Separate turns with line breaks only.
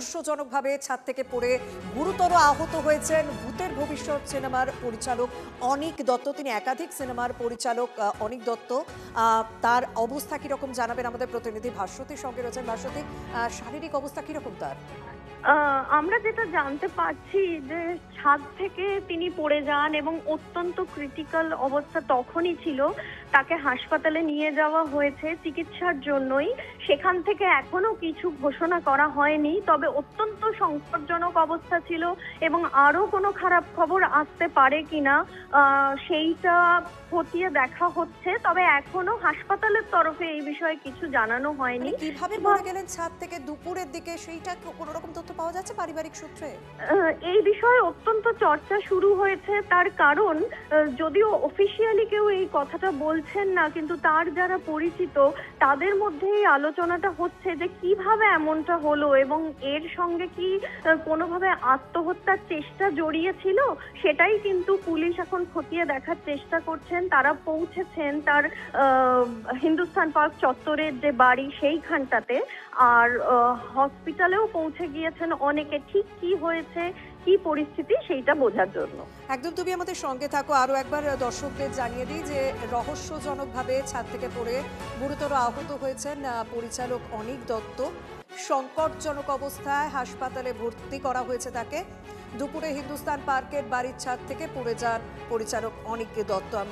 রহস্যজনকভাবে ছাদ থেকে পড়ে গুরুতর আহত হয়েছেন ভূতের ভবিষ্যৎ সিনেমার পরিচালক অনিক দত্ত। তিনি একাধিক সিনেমার পরিচালক অনিক দত্ত। তার অবস্থা কিরকম জানাবেন আমাদের প্রতিনিধি ভাস্বতীর সঙ্গে রয়েছেন। ভাস্বতী, শারীরিক অবস্থা কিরকম তার?
আমরা যেটা জানতে পারছি যে ছাদ থেকে তিনি পড়ে যান এবং অত্যন্ত ক্রিটিক্যাল অবস্থা তখনই ছিল। তাকে হাসপাতালে নিয়ে যাওয়া হয়েছে চিকিৎসার জন্যই। সেখান থেকে এখনো কিছু ঘোষণা করা হয়নি, তবে অত্যন্ত সংকটজনক অবস্থা ছিল এবং আরো কোনো খারাপ খবর আসতে পারে কিনা সেইটা খতিয়ে দেখা হচ্ছে। তবে এখনো হাসপাতালের তরফে এই বিষয়ে কিছু জানানো হয়নি।
কিভাবে পড়ে গেলেন ছাদ থেকে দুপুরের দিকে, সেইটা কোনো রকম তথ্য পাওয়া যাচ্ছে পারিবারিক সূত্রে?
এই বিষয়ে অত্যন্ত চর্চা শুরু হয়েছে। তার কারণ, যদিও অফিসিয়ালি কেউ এই কথাটা বলছেন না, কিন্তু তার যারা পরিচিত তাদের মধ্যে এই আলোচনাটা হচ্ছে যে কিভাবে এমনটা হলো এবং এর সঙ্গে কি কোনোভাবে আত্মহত্যার চেষ্টা জড়িয়ে ছিল, সেটাই কিন্তু পুলিশ এখন খতিয়ে দেখার চেষ্টা করছেন। তারা পৌঁছেছেন তার হিন্দুস্তান পার্ক চত্বরের যে বাড়ি সেইখানটাতে, আর হসপিটালেও পৌঁছে গিয়েছেন অনেকে। ঠিক কি হয়েছে, কি পরিস্থিতি, সেইটা বোঝার জন্য।
একদম, তুমি আমাদের সঙ্গে থাকো। আরো একবার দর্শকদের জানিয়ে দিই যে রহস্যজনকভাবে ছাদ থেকে পড়ে গুরুতর আহত হয়েছেন পরিচালক অনিক দত্ত। সংকটজনক অবস্থায় হাসপাতালে ভর্তি করা হয়েছে তাকে। দুপুরে হিন্দুস্তান পার্কের বাড়ির ছাদ থেকে পড়ে যান পরিচালক অনিক দত্ত। আমরা